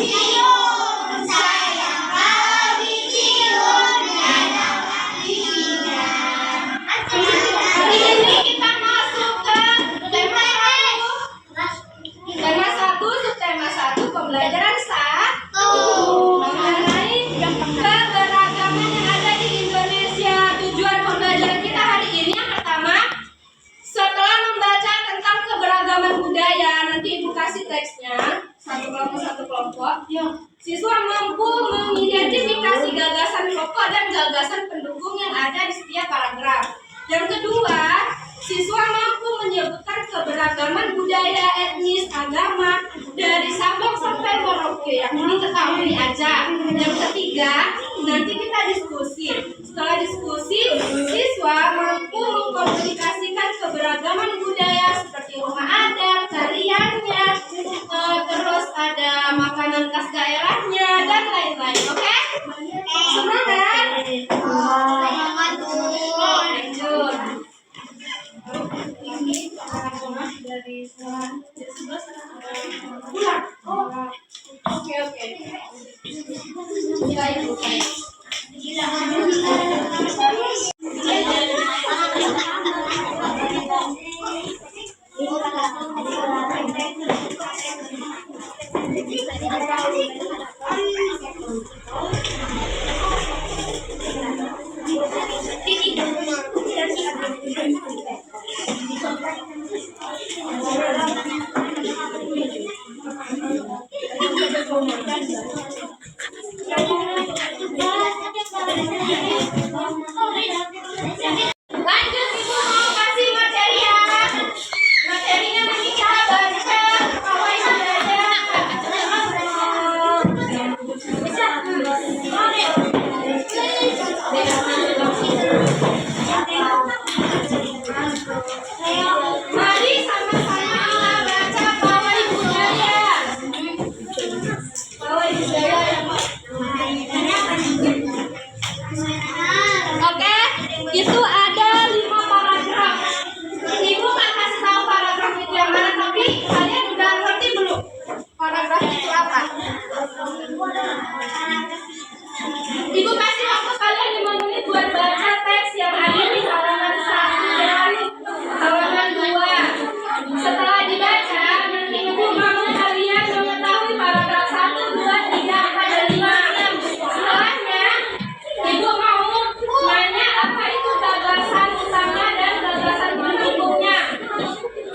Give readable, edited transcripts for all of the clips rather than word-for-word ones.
cium, sayang kalau dicium, adalah giginya. Hari ini kita masuk ke tema 1, subtema 1, pembelajaran 1 mengenai keberagaman yang ada di Indonesia. Tujuan pembelajaran kita hari ini yang pertama, setelah membaca tentang keberagaman budaya, nanti Ibu kasih teksnya satu kelompok. Siswa mampu mengidentifikasi gagasan pokok dan gagasan pendukung yang ada di setiap paragraf. Yang kedua, siswa mampu menyebutkan keberagaman budaya, etnis, agama dari Sabang sampai Merauke yang diketahui aja. Yang ketiga, nanti kita diskusi. Setelah diskusi, siswa mampu mengkomunikasikan keberagaman budaya seperti rumah adat, tariannya, terus ada makanan khas daerahnya dan lain-lain. Oke? Semangat. Lanjut. Ini dari pulang. Oke. Lanjut, Ibu mau kasih materi ya. Materinya nanti cara baca, bawah saja. Mari sama-sama baca bawah budaya. Bawah budaya ya, Pak. Oke, itu ada 5 paragraf. Ibu nggak kasih tahu paragraf itu yang mana, tapi kalian udah ngerti belum paragraf itu apa? Ibu kasih waktu kalian 5 menit buat baca teks yang ada di halaman 1 dan halaman 2. Setelah dibaca, nanti Ibu mau kalian mengetahui paragraf 1, 2, 3, 4, dan 5. Setelahnya, Ibu mau nanya apa itu gagasan utama dan gagasan pendukungnya.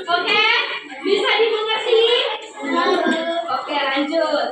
Oke? Bisa dimengerti? Oke, lanjut.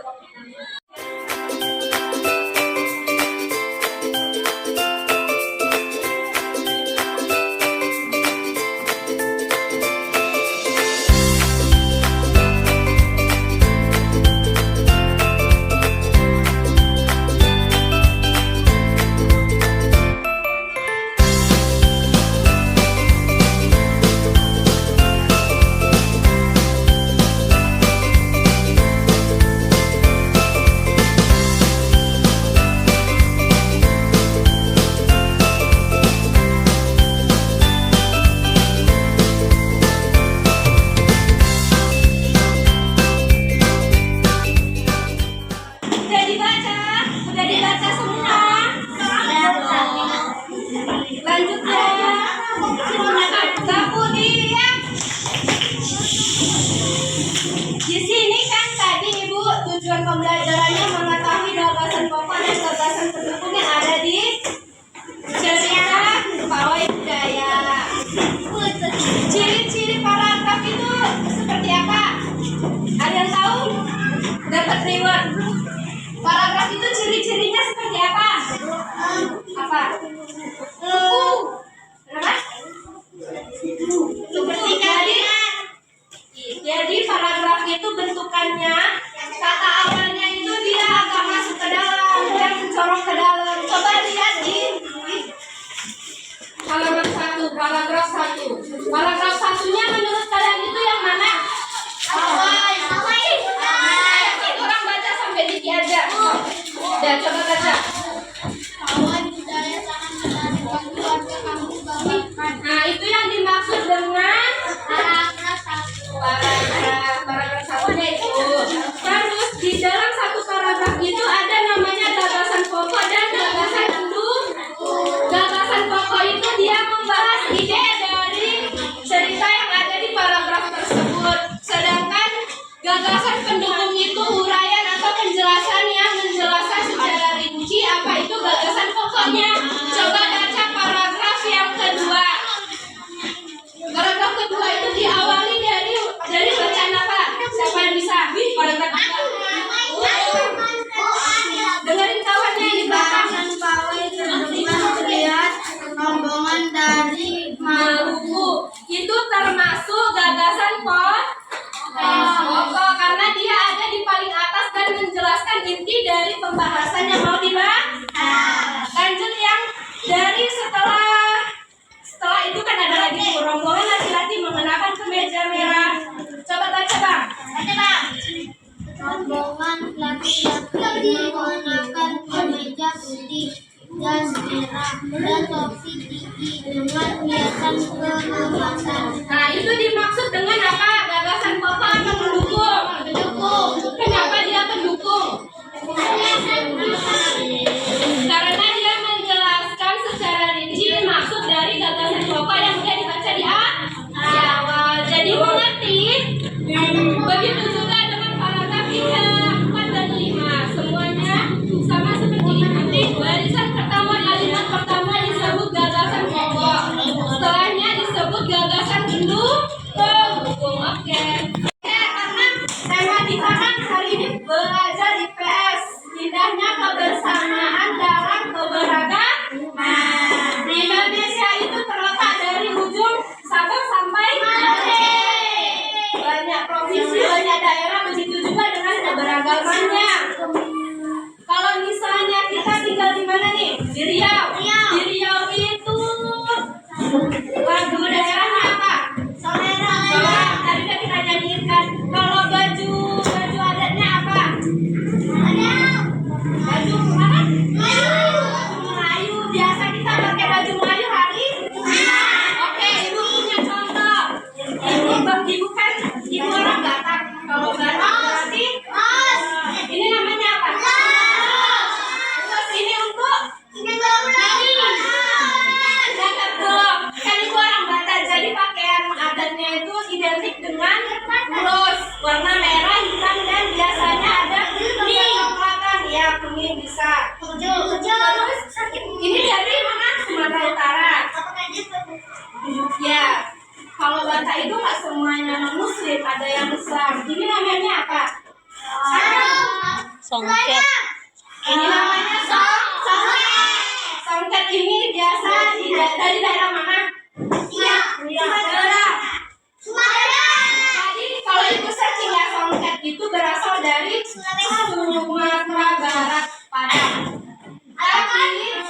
Udah dibaca semua. Lanjut ya. Kemudian di sini kan tadi Ibu tujuan pembelajarannya mengetahui gagasan pokok dan gagasan pendukung yang ada di cerita pawai budaya. Ciri-ciri paragraf itu seperti apa? Ada yang tahu? Dapat reward. Paragraf itu ciri-cirinya seperti apa? Apa? Kenapa? Jadi paragraf itu bentukannya, kata awalnya itu dia agak masuk ke dalam dan mencorong ke dalam. Coba lihat di halaman 1, paragraf 1. Paragraf 1-nya menurut kalian itu yang mana? Orang baca sampai diki aja. Dan coba baca. Nah, itu yang dimaksud dengan paragraf 1-nya itu. Terus di dalam satu Gagasan pendukung itu uraian atau penjelasan yang menjelaskan secara rinci apa itu gagasan pokoknya. Coba baca paragraf yang kedua. Paragraf kedua itu diawali dari bacaan apa? Siapa yang bisa? Paragraf kedua. Dengerin kawannya di belakang. Rombongan dari Maluku itu termasuk gagasan pokok karena dia ada di paling atas dan menjelaskan inti dari pembahasan yang mau dibahas. Lanjut yang dari setelah itu kan ada lagi rombongan laki-laki mengenakan kemeja merah. Coba baca bang. rombongan laki-laki mengenakan kemeja putih, jas merah, dan topi tinggi dengan hiasan keemasan. Nah itu dimaksud dengan apa? Gagasan pokok atau pendukung? Kenapa dia pendukung? Karena dia menjelaskan secara rinci maksud dari gagasan pokok yang udah dibaca di awal. Jadi mengerti. Begitu juga dengan paragraf 4 dan 5. Semuanya sama seperti ini. Barisan pertama kalimat pertama disebut gagasan pokok. Setelahnya disebut gagasan pendukung. Oke. Karena tema kita kan hari ini belajar IPS. Indahnya kebersamaan dalam keberagaman. Di Indonesia itu terletak dari ujung Sabang sampai Merauke. Banyak provinsi, banyak daerah, begitu juga dengan keberagamannya. Kalau misalnya kita tinggal di mana nih? Di Riau. Di Riau itu lagu daerahnya apa? Soleran. Tadi kan kita nyanyikan. Kalau baju adatnya apa? Baju apa? Melayu. Biasa kita pakai baju Melayu hari? Oke, ibu punya contoh. Ibu kan ibu orang Batak. Kalau Batak berarti ini namanya apa? Terus ini untuk kan ibu orang Batak, jadi pakaian adatnya itu identik dengan blus warna merah, hitam, dan biasanya ada kuning. Ya, kuning bisa. Terus ini dari mana? Sumatera Utara. Ya, kalau Batak itu nggak semuanya non-muslim, ada yang Islam. Ini namanya apa? Songket. Ini namanya songket. Songket ini biasa dari daerah mana? Sumatera. Jadi kalau ibu searching ya, songket itu berasal dari Sumatera Barat, Padang.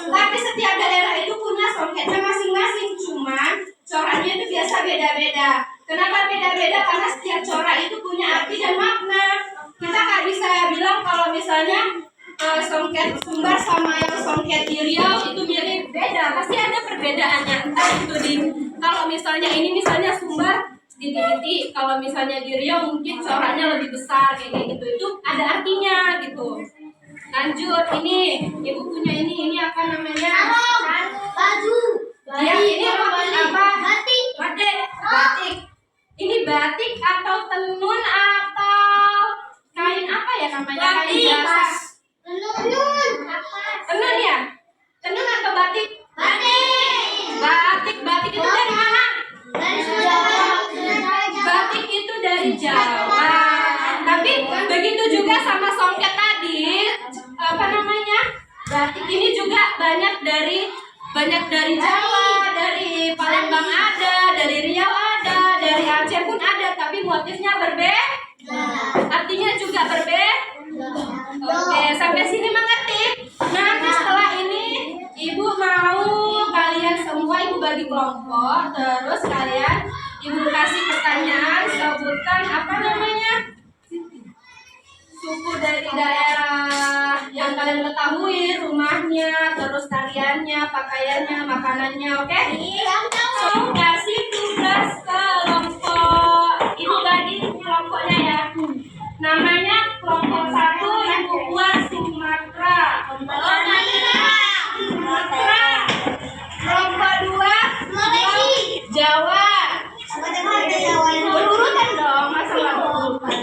Tapi setiap daerah itu punya songketnya masing-masing, cuman coraknya itu biasa beda-beda. Kenapa beda-beda? Karena setiap corak itu punya arti dan makna. Kita nggak bisa bilang kalau misalnya songket Sumbar sama yang songket di Riau itu mirip, beda. Pasti ada perbedaannya. Entah itu kalau misalnya ini misalnya Sumbar titik-titik, kalau misalnya di Riau mungkin coraknya lebih besar kayak gitu. Itu ada artinya gitu. Lanjut, ini ibu punya ini apa namanya? Ya, ini apa? Batik. Ini batik atau tenun atau kain apa ya namanya? Kain biasa. Tenun ya? Tenun atau batik? Batik itu dari mana? Batik itu dari Jawa. Tapi begitu juga sama songket tadi, apa namanya? Batik ini juga banyak dari Jawa, dari Palembang ada, dari Riau ada, dari Aceh pun ada, tapi motifnya berbeda. Artinya juga berbeda. Oke, sampai sini mengerti? Nanti setelah ini ibu mau kalian semua ibu bagi kelompok, terus kalian ibu kasih pertanyaan, sebutkan apa namanya? Suku dari daerah yang kalian ketahui, rumahnya, terus tariannya, pakaiannya, makanannya, oke? So, kasih tugas kelompok. Ibu bagi kelompoknya ya. Namanya kelompok 1 Ibu Puan Sumatera. Kelompok 2 Jawa. Berurutan dong, masa nggak berurutan?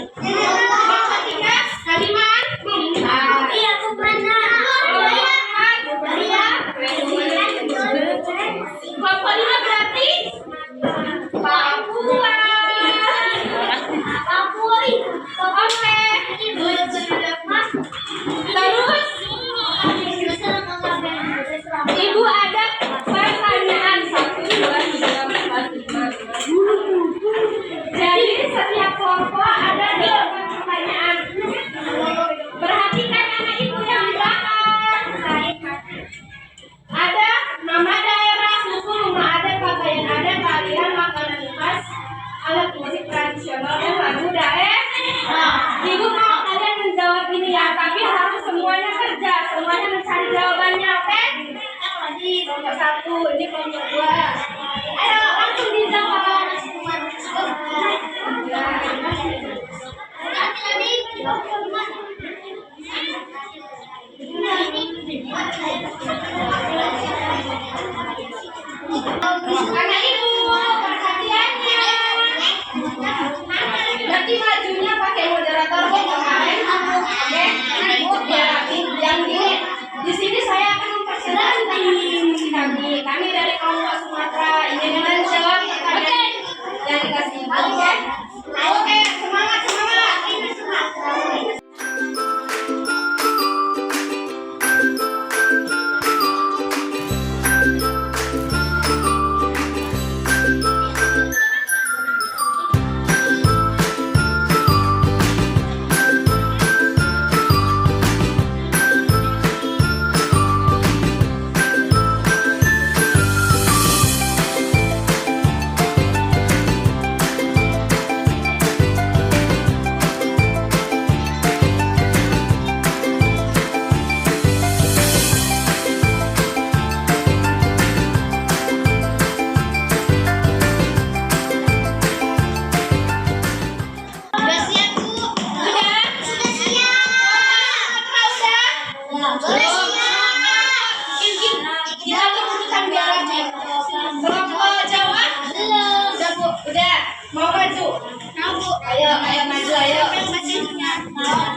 Ayo maju ayo.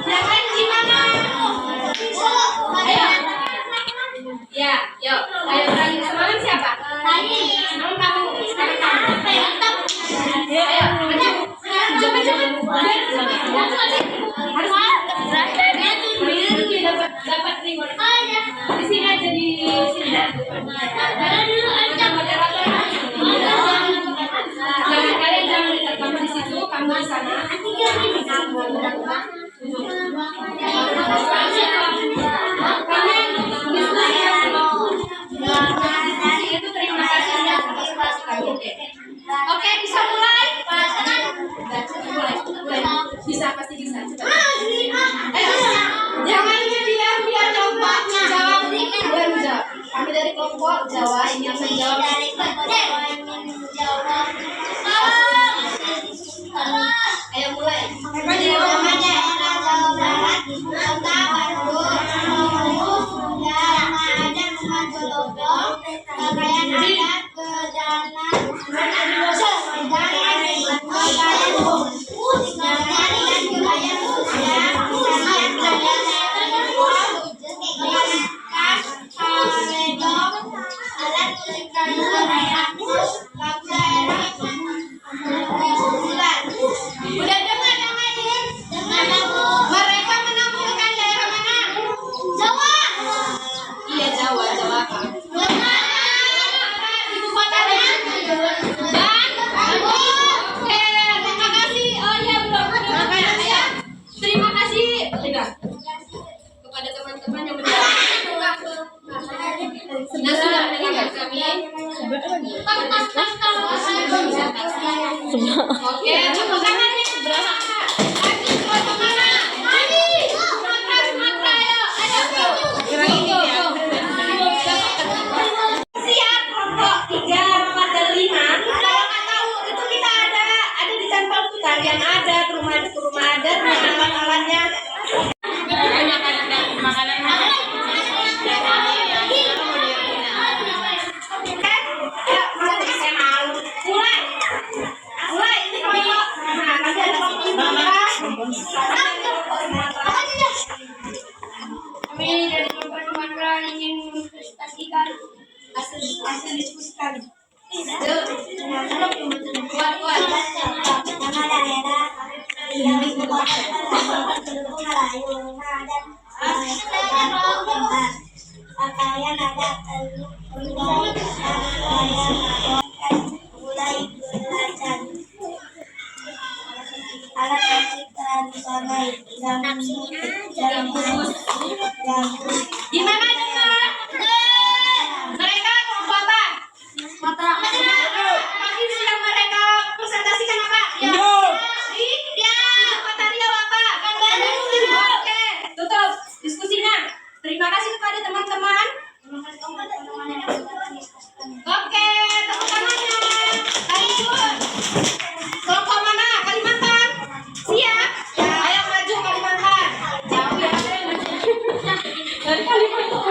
Jangan gimana? Ayo. Ya, yuk. Ayo berani semalam siapa? Semalam kamu. Sekarang kamu. Ayo, maju. Dapat reward. Di sini aja di sini. Kalian jangan lihat kamu di situ, kamu di sana. Itu terima kasih ya atas kamu. Oke, bisa mulai? Bisa, pasti bisa. Jangan diam, biar coba jawab. Biar menjawab. Kami dari kelompok Jawa ini yang menjawab. Ayo mulai. Nama daerah Jawa Barat, Kota Bandung, nama adat Majologo, pakaian adat kedanan, udah dengar mereka menampilkan daerah mana? Jawa. Iya Jawa apa? Ibu kotanya? Oke, terima kasih. Oh iya belum. Ayo. Terima kasih. Tidak. Kepada teman-teman yang menjawab. Nah, sudah mendengar kami. Oke, tepuk tangannya. Siap kelompok 3, 4, dan 5. Kalau nggak tahu itu kita ada di sampel tarian adat, rumah adat, alat-alatnya. Mulai ini kelompok. Nah, nanti ada kelompok Sumatera. Kami dari kelompok Sumatera ingin mempresentasikan hasil diskusikan. Kuat. Nama daerah yang pakaian adat mulai belajar alat musik tradisional Di mana dengar? Mereka kelompok apa? Pagi siang mereka presentasikan apa? Kota Riau apa? Oke, tutup diskusinya. Terima kasih kepada teman-teman. Oke, tepuk tangannya. Kelompok mana? Kalimantan. Siap? Ayo maju Kalimantan. Jauh ya. Dari Kalimantan.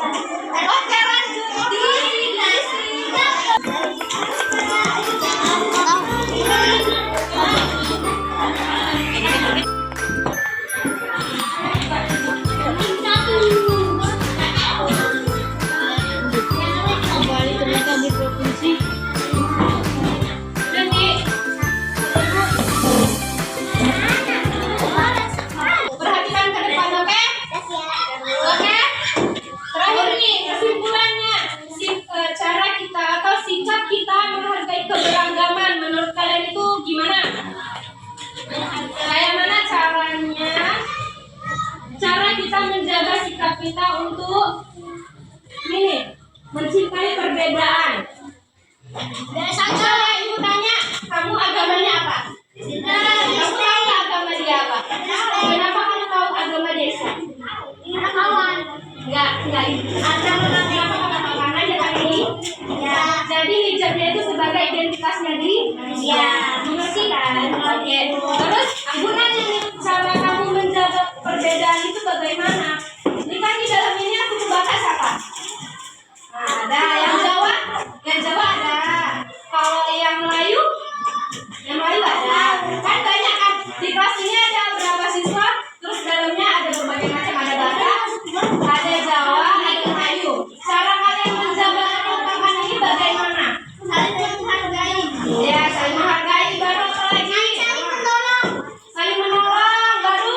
Oke, lanjut Kembali ternyata di provinsi. Perhatikan ke depan, oke? Oke. Terakhir nih kesimpulannya, cara kita atau sikap kita menghargai keberagaman menurut kalian itu gimana? Kayak mana caranya? Cara kita menjaga sikap kita untuk ini mencintai perbedaan. Misalnya ibu tanya, kamu agamanya apa? Kamu tahu agama dia apa? Kenapa kamu tahu agama dia Islam? Enggak. Kenapa kamu makan aja tadi? Jadi hijabnya itu sebagai identitasnya dia. Mengerti kan? Oke. Terus ibu nanya nih, cara kamu menjaga perbedaan itu bagaimana? Ini kan di dalam ini aku membahas apa? Ada yang Jawa ada. Kalau yang Melayu ada. Kan banyak kan di kelas ini ada berapa siswa? Terus dalamnya ada berbagai macam, ada Batak, ada Jawa, ada Melayu. Cara kalian menjaga keberagaman ini bagaimana? Ya, saling menghargai. Baru apa lagi? Saling menolong. Baru?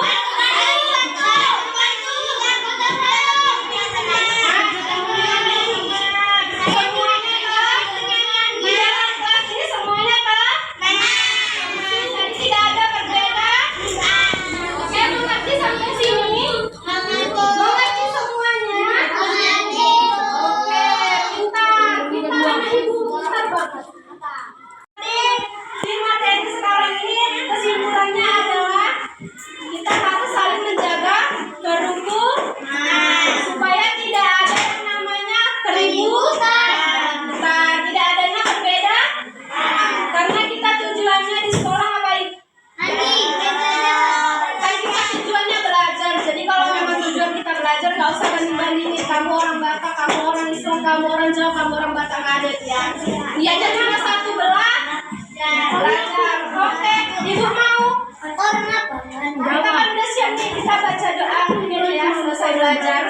Kesimpulannya adalah kita harus saling menjaga kerukunan supaya tidak ada yang namanya keributan, tidak adanya perbedaan. Karena kita tujuannya di sekolah ngapain? Kan kita tujuannya belajar. Jadi kalau memang tujuan kita belajar, nggak usah banding-bandingin. Kamu orang Batak, kamu orang Islam, kamu orang Jawa, kamu orang Batak, adat ya. Diajar cuma satu belah. Belajar. Oke, ibu mau? Kita kan udah siap nih, kita baca doa dulu ya selesai belajar.